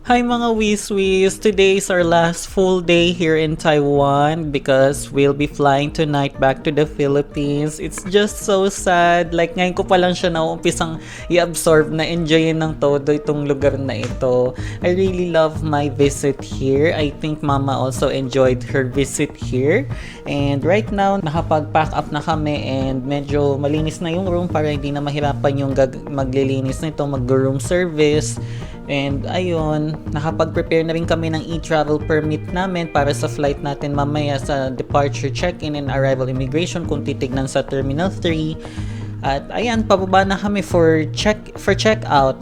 Hi mga Wiswis! Today is our last full day here in Taiwan because we'll be flying tonight back to the Philippines. It's just so sad. Like ngayon ko pa lang siya nauumpisang i-absorb na enjoyin ng todo itong lugar na ito. I really love my visit here. I think Mama also enjoyed her visit here. And right now, nakapag-pack up na kami and medyo malinis na yung room para hindi na mahirapan yung maglilinis nito, mag-room service. And ayun, nakapag-prepare na rin kami ng e-travel permit namin para sa flight natin mamaya sa departure check-in and arrival immigration kung titignan sa Terminal 3. At ayan, pababa na kami for check-out.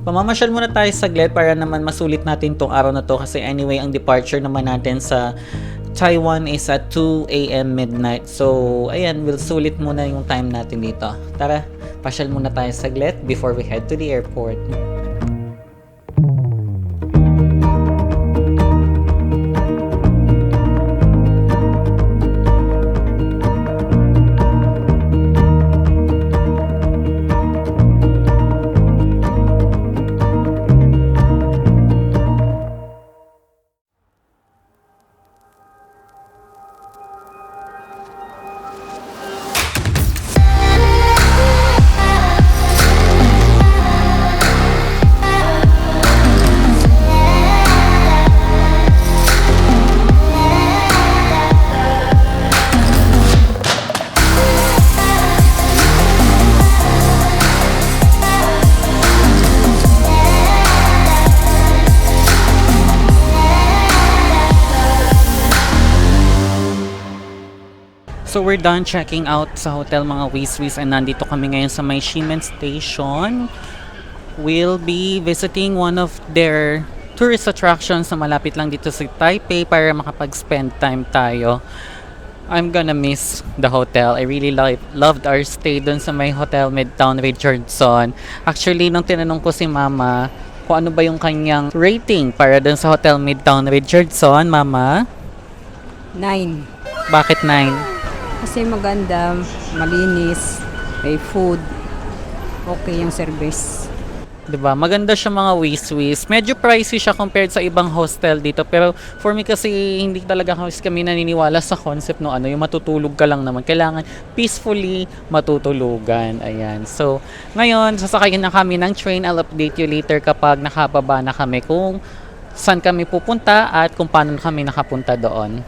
Pamamasyal muna tayo saglit para naman masulit natin tong araw na to kasi anyway, ang departure naman natin sa Taiwan is at 2 a.m. midnight. So, ayan, we'll sulit muna yung time natin dito. Tara, pasyal muna tayo saglit before we head to the airport. So we're done checking out sa hotel mga Wiswis and nandito kami ngayon sa may Ximen Station. We'll be visiting one of their tourist attractions na malapit lang dito sa Taipei para makapag-spend time tayo. I'm gonna miss the hotel. I really loved our stay dun sa may Hotel Midtown Richardson. Actually, nung tinanong ko si Mama kung ano ba yung kanyang rating para dun sa Hotel Midtown Richardson, Mama? 9. Bakit 9? Kasi maganda, malinis, may food, okay yung service. 'Di ba? Maganda siya mga Wiswis. Medyo pricey siya compared sa ibang hostel dito. Pero for me kasi hindi talaga kami naniniwala sa concept no ano, yung matutulog ka lang naman. Kailangan peacefully matutulugan. Ayan. So, ngayon sasakayin na kami ng train. I'll update you later kapag nakababa na kami kung saan kami pupunta at kung paano kami nakapunta doon.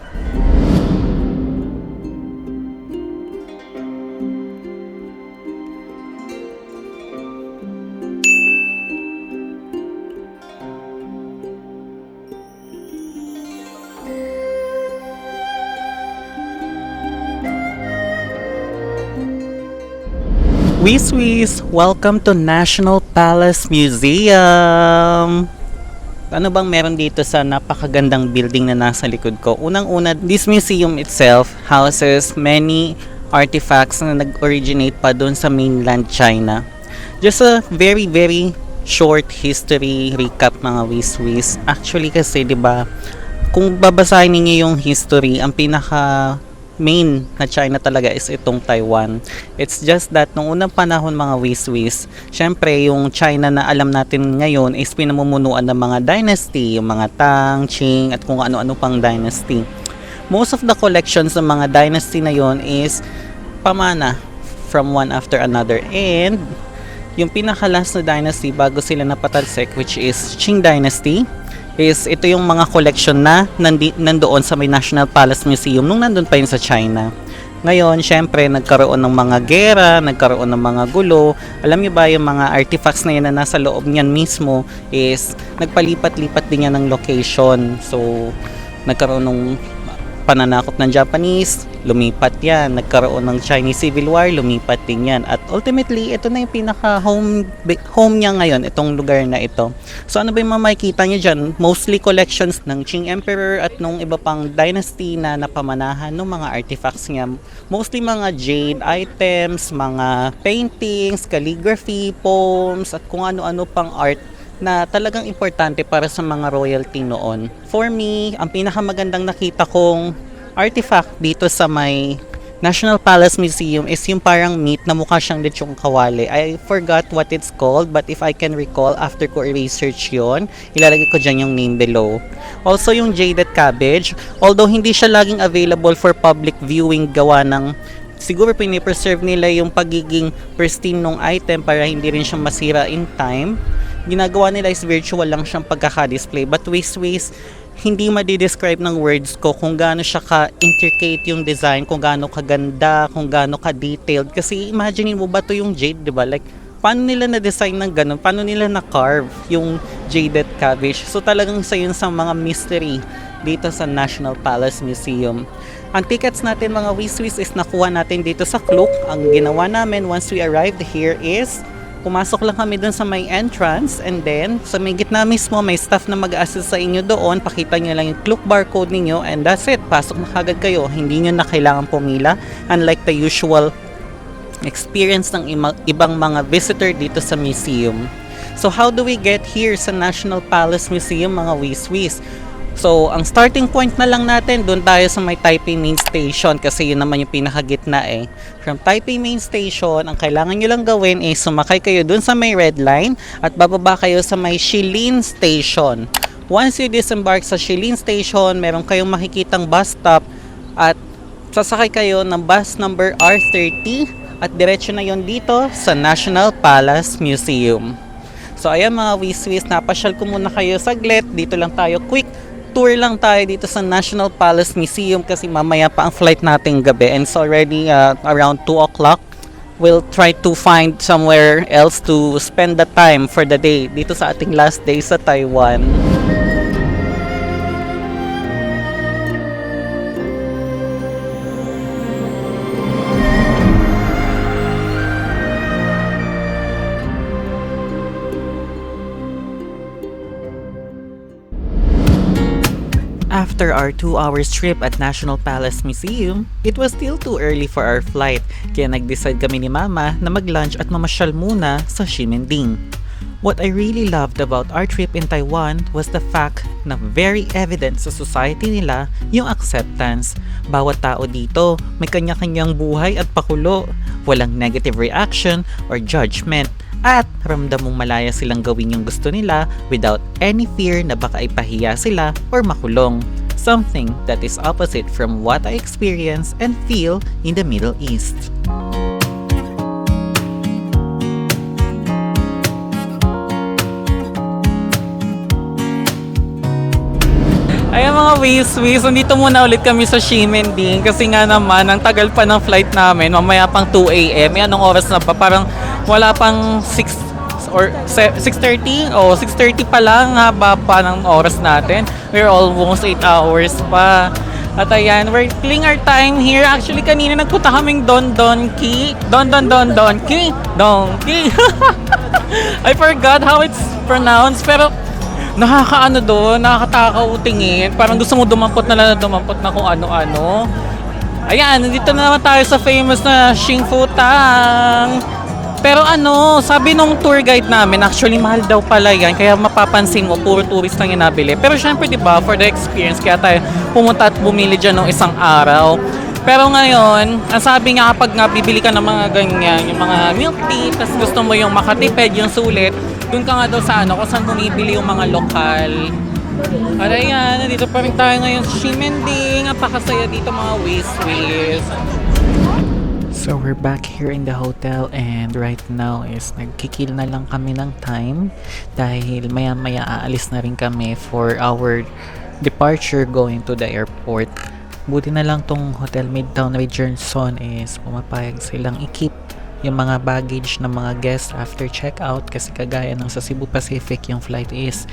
Wiswis, welcome to National Palace Museum! Ano bang meron dito sa napakagandang building na nasa likod ko? Unang-una, this museum itself houses many artifacts na nag-originate pa doon sa mainland China. Just a very, very short history recap mga Wiswis. Actually kasi, di ba, kung babasahin niyo yung history, ang pinaka main na China talaga is itong Taiwan. It's just that nung unang panahon mga Wiswis, syempre yung China na alam natin ngayon is pinamumunuan ng mga dynasty, yung mga Tang, Qing at kung ano-ano pang dynasty. Most of the collections ng mga dynasty na yon is pamana from one after another, and yung pinaka-last na dynasty bago sila napatalsik, which is Qing Dynasty, is ito yung mga collection na nandoon sa may National Palace Museum nung nandun pa yun sa China. Ngayon, syempre, nagkaroon ng mga gera, nagkaroon ng mga gulo. Alam niyo ba yung mga artifacts na yan na nasa loob niyan mismo is nagpalipat-lipat din yan ng location. So, nagkaroon ng pananakop ng Japanese, lumipat yan. Nagkaroon ng Chinese Civil War, lumipat din yan. At ultimately, ito na yung pinaka-home niya ngayon, itong lugar na ito. So ano ba yung makikita niyo dyan? Mostly collections ng Qing Emperor at nung iba pang dynasty na napamanahan ng mga artifacts niya. Mostly mga jade items, mga paintings, calligraphy, poems, at kung ano-ano pang art na talagang importante para sa mga royalty noon. For me, ang pinakamagandang nakita kong artifact dito sa may National Palace Museum is yung parang meat na mukha siyang lechong kawali. I forgot what it's called, but if I can recall, after ko i-research yon, ilalagay ko dyan yung name below. Also yung jaded cabbage, although hindi siya laging available for public viewing gawa ng siguro pinipreserve nila yung pagiging pristine ng item para hindi rin siya masira in time. Ginagawa nila is virtual lang siyang pagkaka-display, but ways hindi ma-describe ng words ko kung gaano siya ka-intricate yung design, kung gaano kaganda, kung gaano ka-detailed. Kasi imagine mo ba to yung jade, di ba? Like, paano nila na-design ng ganun? Paano nila na-carve yung jaded cabbage? So talagang isa yun sa mga mystery dito sa National Palace Museum. Ang tickets natin mga Wiswis is nakuha natin dito sa Klook. Ang ginawa namin once we arrived here is pumasok lang kami dun sa may entrance, and then sa may gitna mismo may staff na mag-assist sa inyo doon. Pakita nyo lang yung Klook barcode ninyo and that's it. Pasok na kagad kayo. Hindi nyo na kailangan pumila, unlike the usual experience ng ibang mga visitor dito sa museum. So how do we get here sa National Palace Museum mga Wiswis? So, ang starting point na lang natin, doon tayo sa may Taipei Main Station kasi yun naman yung pinakagitna eh. From Taipei Main Station, ang kailangan nyo lang gawin is sumakay kayo doon sa may red line at bababa kayo sa may Shilin Station. Once you disembark sa Shilin Station, meron kayong makikitang bus stop at sasakay kayo ng bus number R30 at diretso na yon dito sa National Palace Museum. So, ayan mga Wiswis, napasyal ko muna kayo saglit. Dito lang tayo quick tour lang tayo dito sa National Palace Museum kasi mamaya pa ang flight natin gabi and it's already around 2 o'clock. We'll try to find somewhere else to spend the time for the day dito sa ating last day sa Taiwan. After our 2 hours trip at National Palace Museum, it was still too early for our flight, kaya nag-decide kami ni Mama na mag-lunch at mamasyal muna sa Ximending. What I really loved about our trip in Taiwan was the fact na very evident sa society nila yung acceptance. Bawat tao dito may kanya-kanyang buhay at pakulo, walang negative reaction or judgment. At ramdam mong malaya silang gawin yung gusto nila without any fear na baka ipahiya sila or makulong. Something that is opposite from what I experience and feel in the Middle East. Ayan mga Wiswis, nandito muna ulit kami sa Ximending kasi nga naman ang tagal pa ng flight namin, mamaya pang 2 a.m. Anong oras na pa? Parang wala pang 6 or 6:30 o 6:30 pa lang, haba pa ng oras natin. We're almost 8 hours pa. At ayan, we're killing our time here. Actually kanina nagpunta kaming Don-Don-Ki. I forgot how it's pronounced pero nakakaano doon, nakakatakaw tingin. Parang gusto mo dumampot na kung ano-ano. Ayan, nandito na naman tayo sa famous na Xingfutang. Pero sabi nung tour guide namin, actually mahal daw pala yan. Kaya mapapansin mo, puro tourist lang yung nabili. Pero syempre, di ba, for the experience, kaya tayo pumunta at bumili dyan ng isang araw. Pero ngayon, ang sabi nga kapag nga bibili ka ng mga ganyan, yung mga milk tea, tapos gusto mo yung makatipid, yung sulit, dun ka nga daw sa kung saan bumibili yung mga lokal. At ayan, nandito pa rin tayo ngayon sa Ximending. Napakasaya dito mga Wiswis. So we're back here in the hotel and right now is nagkikil na lang kami ng time dahil maya-maya aalis na rin kami for our departure going to the airport. Buti na lang tong Hotel Midtown Richardson is pumapayag silang i-keep yung mga baggage ng mga guests after check-out kasi kagaya ng sa Cebu Pacific yung flight is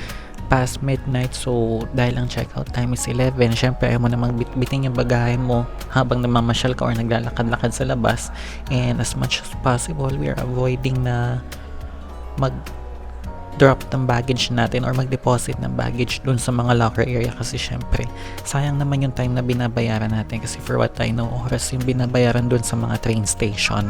past midnight, so dahil ang checkout time is 11, syempre ayaw mo namang bitbitin yung bagahe mo habang namamasyal ka or naglalakad-lakad sa labas, and as much as possible we are avoiding na mag-drop ng baggage natin or mag-deposit ng baggage dun sa mga locker area kasi syempre sayang naman yung time na binabayaran natin kasi for what I know, oras yung binabayaran dun sa mga train station.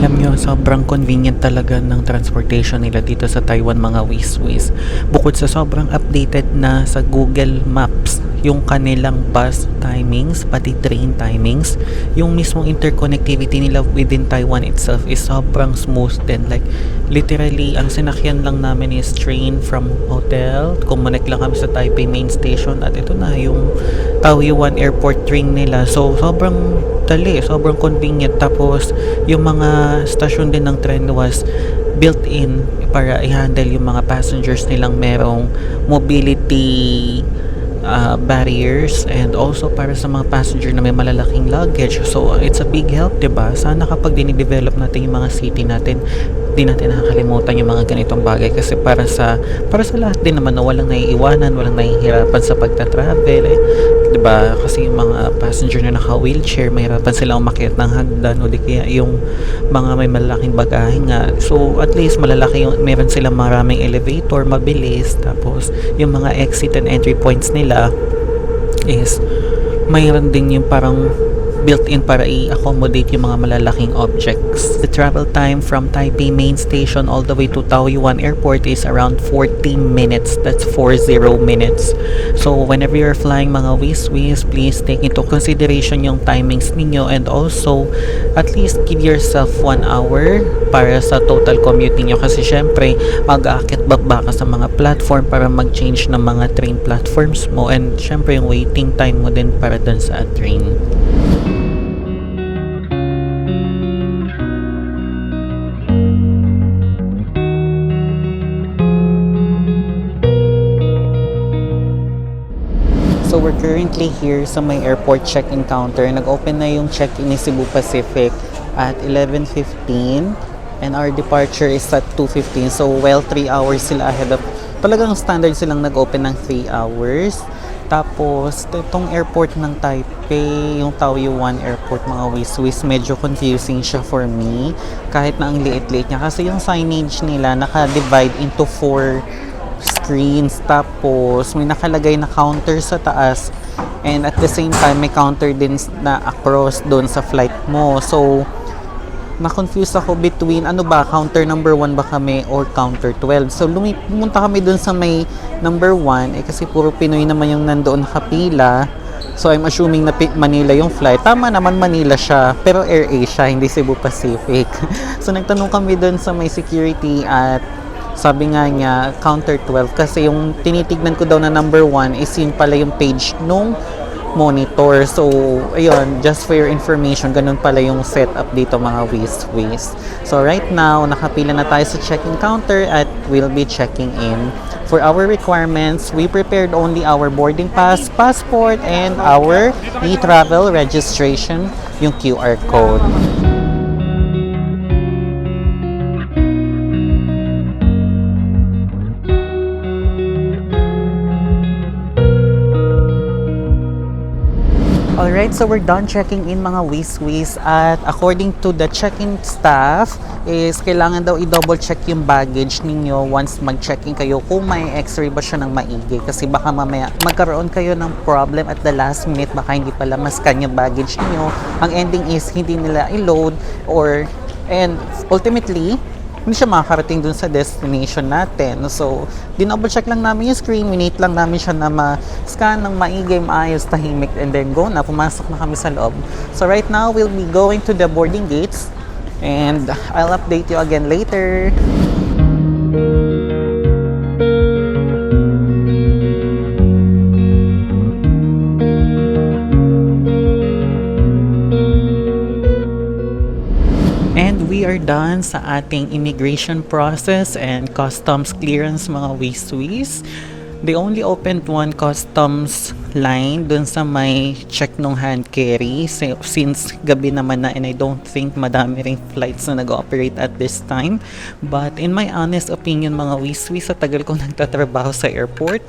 Alam nyo, sobrang convenient talaga ng transportation nila dito sa Taiwan, mga Waze. Bukod sa sobrang updated na sa Google Maps, yung kanilang bus timings, pati train timings, yung mismong interconnectivity nila within Taiwan itself is sobrang smooth din. Like, literally, ang sinakyan lang namin is train from hotel. Connect lang kami sa Taipei main station at ito na yung Taoyuan Airport train nila. So, sobrang dali, sobrang convenient. Tapos, yung mga stasyon din ng tren was built-in para i-handle yung mga passengers nilang merong mobility barriers, and also para sa mga passenger na may malalaking luggage. So it's a big help, 'di ba? Sana kapag dinidevelop natin yung mga city natin, di natin nakakalimutan yung mga ganitong bagay, kasi para sa lahat din naman na walang naiiwanan, walang nahihirapan sa pagta-travel, 'di ba? Kasi yung mga passenger na naka-wheelchair, mahirapan silang umakyat ng hagdan, o di kaya yung mga may malalaking bagahe nga. So at least malalaki yung meron silang maraming elevator, mabilis. Tapos yung mga exit and entry points nila is mayroon din yung parang built-in para i-accommodate yung mga malalaking objects. The travel time from Taipei main station all the way to Taoyuan Airport is around 40 minutes. That's 40 minutes. So whenever you're flying, mga Waze, please take into consideration yung timings ninyo, and also at least give yourself 1 hour para sa total commute ninyo, kasi syempre mag-aakit bababa ka sa mga platform para mag-change ng mga train platforms mo, and syempre yung waiting time mo din para dun sa train. So we're currently here sa may airport check-in counter. Nag-open na yung check-in ni Cebu Pacific at 11:15 and our departure is at 2:15. So 3 hours sila ahead of, talagang standard silang nag-open ng 3 hours. Tapos itong airport ng Taipei, yung Taoyuan Airport, mga Waze, medyo confusing siya for me. Kahit na ang liit-liit niya, kasi yung signage nila naka-divide into 4 screens, tapos may nakalagay na counter sa taas, and at the same time may counter din na across doon sa flight mo. So na-confuse ako between ano ba, counter number 1 ba kami or counter 12. So pumunta kami doon sa may number 1 kasi puro Pinoy naman yung nandoon nakapila. So I'm assuming na Manila yung flight. Tama naman, Manila siya, pero AirAsia, hindi Cebu Pacific. So nagtanong kami doon sa may security at sabi nga niya counter 12, kasi yung tinitignan ko daw na number 1 is yun pala yung page nung monitor. So ayun, just for your information, ganun pala yung setup dito, mga Waze. So right now nakapila na tayo sa check-in counter at we'll be checking in. For our requirements, we prepared only our boarding pass, passport, and our e-travel registration, yung QR code. Alright, so we're done checking in, mga Waze, at according to the check-in staff is kailangan daw i-double check yung baggage ninyo once mag-check-in kayo kung may x-ray ba siya ng maigi, kasi baka mamaya magkaroon kayo ng problem at the last minute, baka hindi pala mascan yung baggage niyo. Ang ending is hindi nila i-load, and ultimately hindi siya makakarating dun sa destination natin. So, dinouble check lang namin yung screen, minute lang namin siya na ma-scan ng maigi, maayos, tahimik, and then go na, pumasok na kami sa loob. So, right now, we'll be going to the boarding gates, and I'll update you again later. We are done sa ating immigration process and customs clearance, mga Waze. They only opened one customs line dun sa may check nung hand carry since gabi naman na, and I don't think madami ring flights na nag-operate at this time. But in my honest opinion, mga Waze, sa tagal kong nagtatrabaho sa airport,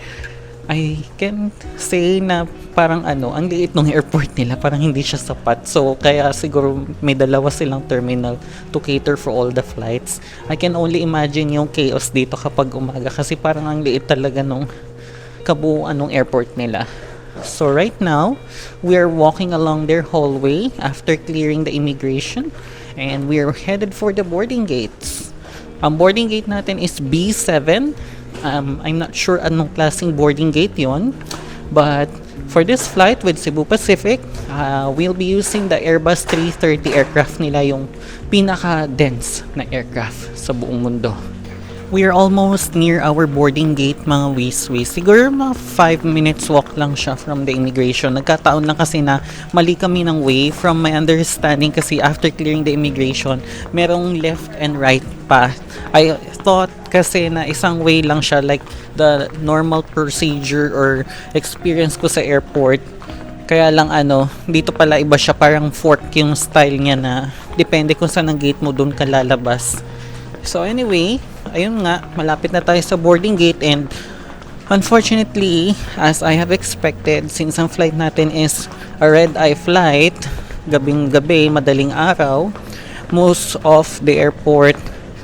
I can say na parang ang liit ng airport nila, parang hindi siya sapat. So kaya siguro may dalawa silang terminal to cater for all the flights. I can only imagine yung chaos dito kapag umaga, kasi parang ang liit talaga nung kabuuan ng airport nila. So right now, we are walking along their hallway after clearing the immigration, And we're headed for the boarding gates. Ang boarding gate natin is B7. I'm not sure anong klaseng boarding gate yon, but for this flight with Cebu Pacific, we'll be using the Airbus 330 aircraft nila, yung pinaka-dense na aircraft sa buong mundo. We are almost near our boarding gate, mga wiswis. Siguro mga 5 minutes walk lang siya from the immigration. Nagkataon lang kasi na mali kami ng way from my understanding, kasi after clearing the immigration, merong left and right path. I thought kasi na isang way lang siya, like the normal procedure or experience ko sa airport. Kaya lang dito pala iba siya, parang fork yung style niya na depende kung saan ang gate mo, doon ka lalabas. So anyway, ayun nga, malapit na tayo sa boarding gate, and unfortunately, as I have expected, since ang flight natin is a red-eye flight, gabing-gabi, madaling araw, most of the airport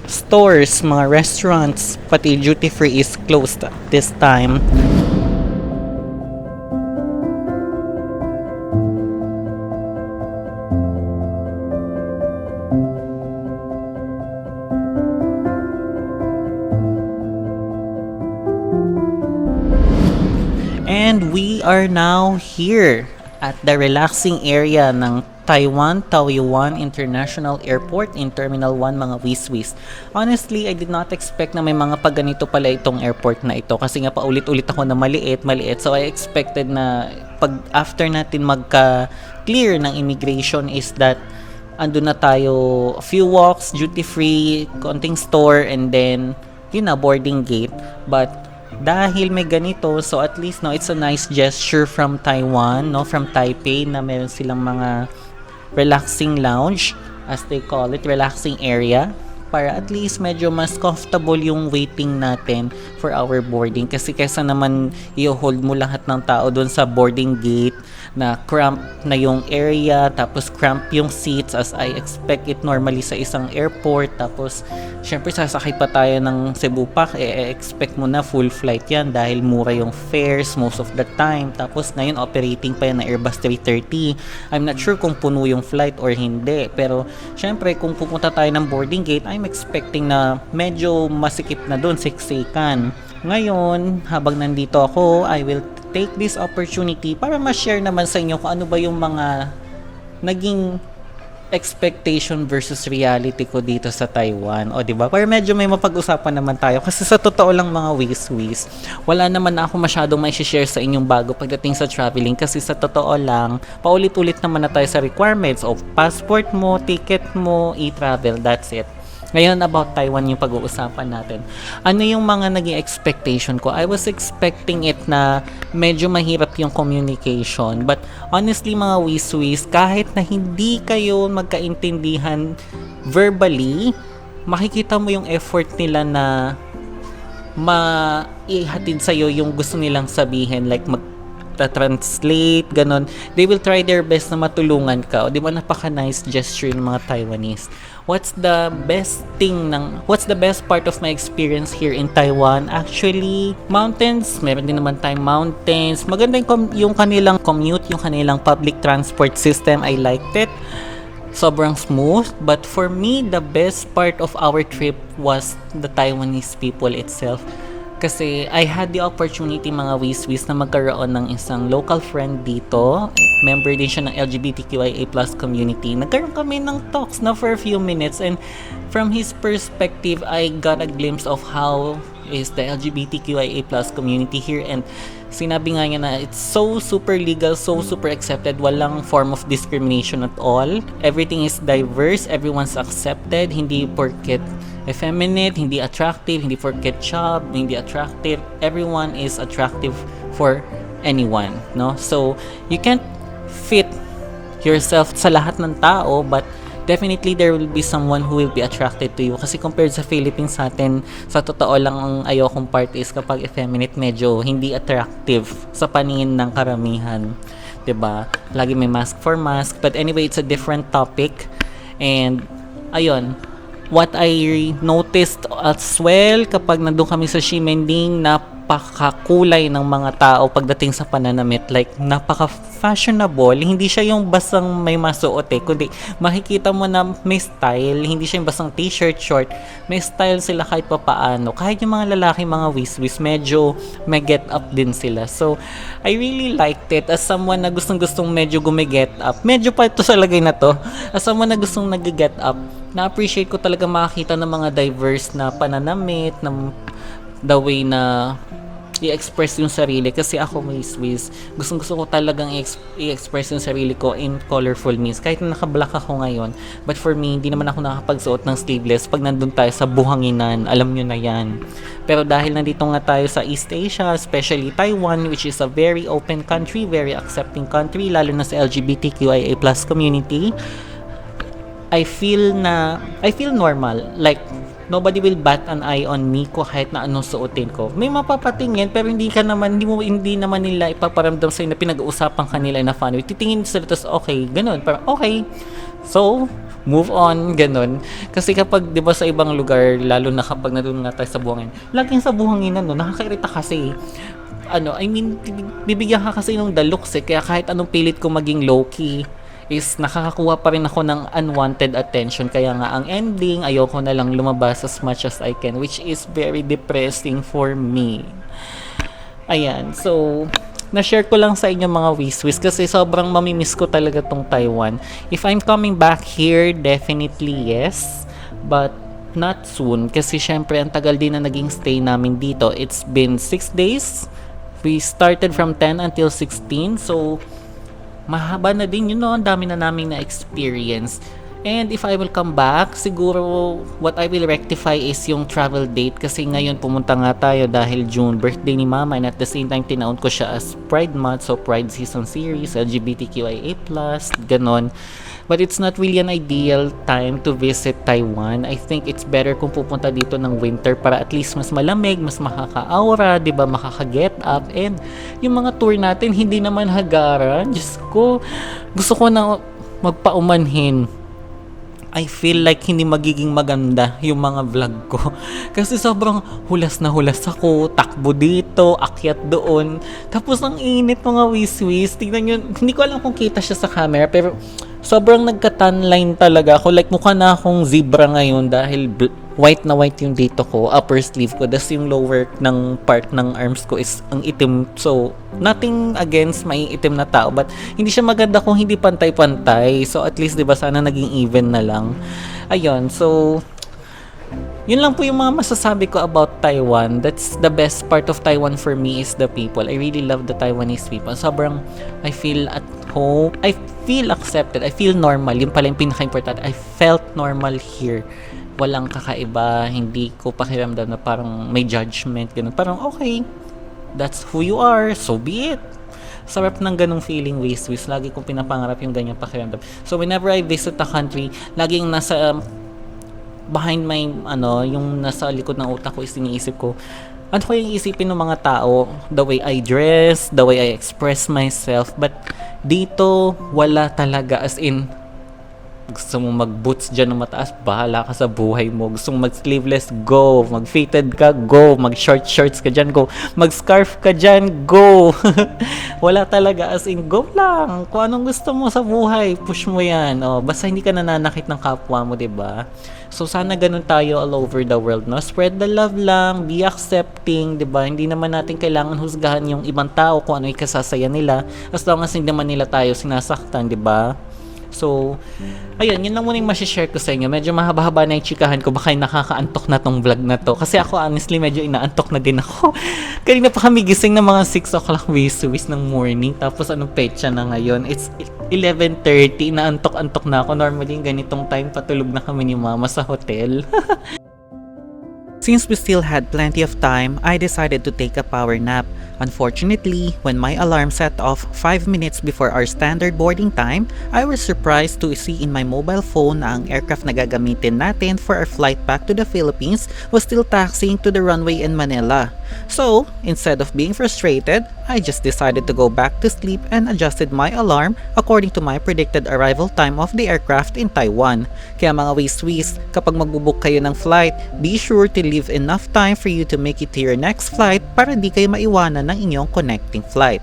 stores, mga restaurants, pati duty-free is closed at this time. And we are now here at the relaxing area ng Taiwan Taoyuan International Airport in Terminal 1, mga wiswis. Honestly, I did not expect na may mga pagganito pala itong airport na ito, kasi nga paulit-ulit ako na maliit. So I expected na pag after natin magka-clear ng immigration is that andun na tayo, a few walks, duty free, konting store, and then boarding gate. But dahil may ganito, so at least it's a nice gesture from Taiwan, from Taipei, na meron silang mga relaxing lounge, as they call it, relaxing area, para at least medyo mas comfortable yung waiting natin for our boarding. Kasi kaysa naman i-hold mo lahat ng tao doon sa boarding gate na cramp na yung area, tapos cramp yung seats as I expect it normally sa isang airport. Tapos syempre sasakay pa tayo ng Cebu Pac, expect mo na full flight yan dahil mura yung fares most of the time. Tapos ngayon operating pa yan na Airbus 330. I'm not sure kung puno yung flight or hindi, pero syempre kung pupunta tayo ng boarding gate, I'm expecting na medyo masikip na doon, siksikan. Ngayon, habang nandito ako, I will take this opportunity para ma-share naman sa inyo kung ano ba yung mga naging expectation versus reality ko dito sa Taiwan. O diba? Para medyo may mapag-usapan naman tayo. Kasi sa totoo lang, mga wiswis, wala naman ako masyadong may share sa inyong bago pagdating sa traveling. Kasi sa totoo lang, paulit-ulit naman na tayo sa requirements of passport mo, ticket mo, e-travel. That's it. Ngayon, about Taiwan yung pag-uusapan natin. Ano yung mga naging expectation ko? I was expecting it na medyo mahirap yung communication. But honestly, mga wiswis, kahit na hindi kayo magkaintindihan verbally, makikita mo yung effort nila na maihatid sa'yo yung gusto nilang sabihin. Like translate, ganon. They will try their best na matulungan ka. O di ba, napaka-nice gesture ng mga Taiwanese. What's the best part of my experience here in Taiwan? Actually, mountains. Meron din naman tayong mountains. Maganda yung kanilang commute, yung kanilang public transport system. I liked it. Sobrang smooth. But for me, the best part of our trip was the Taiwanese people itself. Kasi I had the opportunity, mga wiswis, na magkaroon ng isang local friend dito. Member din siya ng LGBTQIA+ community. Nagkaroon kami ng talks na for a few minutes, and from his perspective, I got a glimpse of how is the LGBTQIA+ community here, and sinabi nga niya na it's so super legal, so super accepted, walang form of discrimination at all. Everything is diverse, everyone's accepted, hindi porket effeminate, hindi attractive, hindi porket chub, hindi attractive. Everyone is attractive for anyone, no? So, you can't fit yourself sa lahat ng tao, but definitely there will be someone who will be attracted to you. Kasi compared sa Philippines natin, sa totoo lang, ang ayokong part is kapag effeminate, medyo hindi attractive sa paningin ng karamihan. 'Di ba? Lagi may mask for mask. But anyway, it's a different topic. And ayun, what I noticed as well kapag nandun kami sa Ximending, napakakulay ng mga tao pagdating sa pananamit. Like, napaka-fashionable. Hindi siya yung basang may masuot kundi makikita mo na may style. Hindi siya yung basang t-shirt, short. May style sila kahit papaano. Kahit yung mga lalaki, mga wiswis, medyo may get up din sila. So, I really liked it as someone na gustong-gustong medyo gumiget up. Medyo pa ito sa lagay na to. As someone na gustong nag-get up, na-appreciate ko talaga makakita ng mga diverse na pananamit, ng the way na i-express yung sarili. Kasi ako may Swiss, gustong-gusto ko talagang i-express yung sarili ko in colorful means. Kahit na naka-black ako ngayon, but for me, hindi naman ako nakakapagsuot ng sleeveless pag nandun tayo sa buhanginan. Alam nyo na yan. Pero dahil nandito nga tayo sa East Asia, especially Taiwan, which is a very open country, very accepting country, lalo na sa LGBTQIA+ community, I feel normal. Like, nobody will bat an eye on me ko kahit na anong suotin ko. May mapapatingin pero hindi naman nila ipaparamdam sa'yo na pinag-uusapan kanila na funny. Titingin sila tapos okay, ganun. Parang okay. So, move on, ganun. Kasi kapag 'di ba sa ibang lugar, lalo na kapag nandun nga tayo sa buhangin, laging sa buhangin nakakairita kasi. Bibigyan ka kasi ng the looks kaya kahit anong pilit ko maging low-key, is nakakakuha pa rin ako ng unwanted attention. Kaya nga ang ending, ayoko na lang lumabas as much as I can, which is very depressing for me. Ayan, so na-share ko lang sa inyo mga wiswis kasi sobrang mamimiss ko talaga tong Taiwan. If I'm coming back here, definitely yes, but not soon kasi syempre ang tagal din na naging stay namin dito. It's been 6 days. We started from 10 until 16, so mahaba na din ang dami na naming na-experience. And if I will come back, siguro what I will rectify is yung travel date kasi ngayon pumunta nga tayo dahil June, birthday ni Mama, and at the same time tinaon ko siya as Pride Month, so Pride Season Series, LGBTQIA+, ganon. But it's not really an ideal time to visit Taiwan. I think it's better kung pupunta dito ng winter para at least mas malamig, mas makaka-aura, 'di ba, makaka-get up, and yung mga tour natin hindi naman hagaran. Diyos ko, gusto ko na magpaumanhin. I feel like hindi magiging maganda yung mga vlog ko. Kasi sobrang hulas na hulas ako, takbo dito, akyat doon. Tapos ang init mga wiswis. Tingnan nyo, hindi ko alam kung kita siya sa camera, pero sobrang nagka-tan line talaga ako. Like mukha na akong zebra ngayon dahil white na white yung dito ko, upper sleeve ko. Das yung lower ng part ng arms ko is ang itim. So, nothing against may itim na tao, but hindi siya maganda kung hindi pantay-pantay. So, at least, 'di ba, sana naging even na lang. Ayun, so yun lang po yung mga masasabi ko about Taiwan. That's the best part of Taiwan for me is the people. I really love the Taiwanese people. Sobrang I feel at home. I feel accepted. I feel normal. Yun pala yung pinaka-important. I felt normal here. Walang kakaiba. Hindi ko pakiramdam na parang may judgment. Ganun. Parang okay. That's who you are. So be it. Sarap ng ganung feeling, wiswis. Lagi kong pinapangarap yung ganyang pakiramdam. So whenever I visit a country, laging nasa behind my yung nasa likod ng utak ko is iniisip ko, ano ko yung isipin ng mga tao, the way I dress, the way I express myself. But dito wala talaga, as in gusto mo mag-boots dyan ng mataas, bahala ka sa buhay mo. Gusto mo mag-sleeveless, go. Mag-fitted ka, go. Mag-short shorts ka dyan, go. Mag-scarf ka dyan, go. Wala talaga, as in, go lang. Kung anong gusto mo sa buhay, push mo yan. Basta hindi ka nananakit ng kapwa mo, diba? So, sana ganun tayo all over the world, no? Spread the love lang, be accepting, diba? Hindi naman natin kailangan husgahan yung ibang tao kung ano yung kasasaya nila. As long as hindi naman nila tayo sinasaktan, diba? So, ayun, yun lang muna yung masishare ko sa inyo. Medyo mahaba-haba na yung chikahan ko. Baka nakakaantok na tong vlog na to. Kasi ako, honestly, medyo inaantok na din ako. Kanina pa kami gising ng mga 6 o'clock wiswis ng morning. Tapos anong petsa na ngayon? It's 11:30. Naantok-antok na ako. Normally, ganitong time patulog na kami ni Mama sa hotel. Since we still had plenty of time, I decided to take a power nap. Unfortunately, when my alarm set off 5 minutes before our standard boarding time, I was surprised to see in my mobile phone na ang aircraft na gagamitin natin for our flight back to the Philippines was still taxiing to the runway in Manila. So, instead of being frustrated, I just decided to go back to sleep and adjusted my alarm according to my predicted arrival time of the aircraft in Taiwan. Kaya mga wiswis, kapag magbubook kayo ng flight, be sure to leave leave enough time for you to make it to your next flight para di kayo maiwanan ng inyong connecting flight.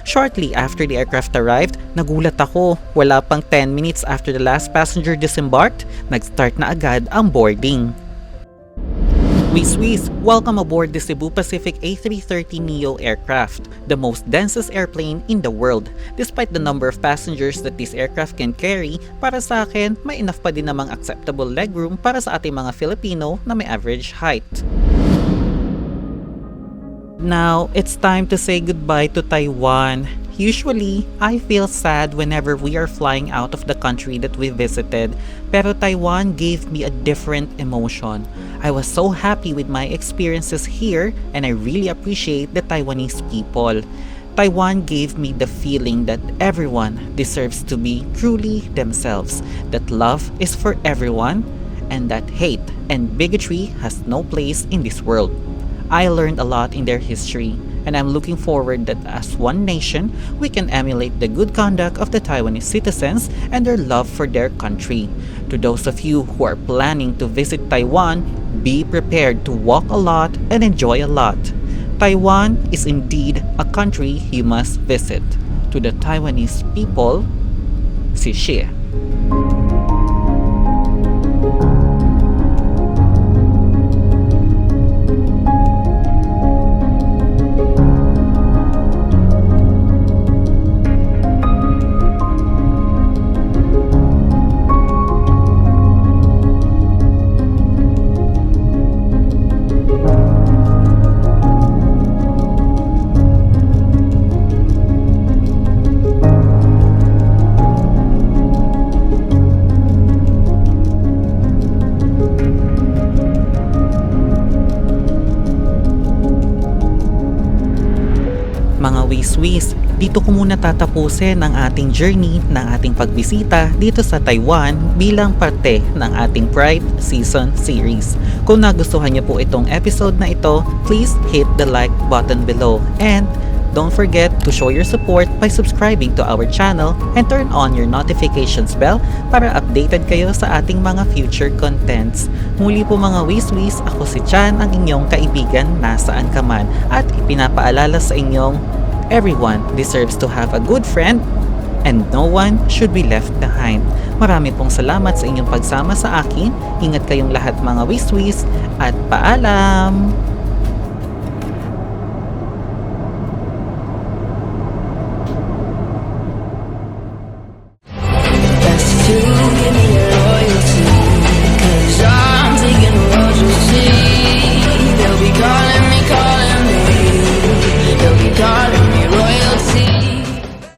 Shortly after the aircraft arrived, nagulat ako. Wala pang 10 minutes after the last passenger disembarked, nag-start na agad ang boarding. Swiss, welcome aboard the Cebu Pacific A330neo aircraft, the most densest airplane in the world. Despite the number of passengers that this aircraft can carry, para sa akin, may enough pa din namang acceptable legroom para sa ating mga Filipino na may average height. Now, it's time to say goodbye to Taiwan. Usually, I feel sad whenever we are flying out of the country that we visited, pero Taiwan gave me a different emotion. I was so happy with my experiences here, and I really appreciate the Taiwanese people. Taiwan gave me the feeling that everyone deserves to be truly themselves, that love is for everyone, and that hate and bigotry has no place in this world. I learned a lot in their history, and I'm looking forward that as one nation, we can emulate the good conduct of the Taiwanese citizens and their love for their country. To those of you who are planning to visit Taiwan, be prepared to walk a lot and enjoy a lot. Taiwan is indeed a country you must visit. To the Taiwanese people, 谢谢. Mga Swiss, dito ko muna tatapusin ang ating journey ng ating pagbisita dito sa Taiwan bilang parte ng ating Pride Season Series. Kung nagustuhan niyo po itong episode na ito, please hit the like button below and don't forget to show your support by subscribing to our channel and turn on your notifications bell para updated kayo sa ating mga future contents. Muli po mga Swiss, ako si Chan, ang inyong kaibigan nasaan ka man, at ipinapaalala sa inyong everyone deserves to have a good friend and no one should be left behind. Marami pong salamat sa inyong pagsama sa akin. Ingat kayong lahat mga Swiss at paalam!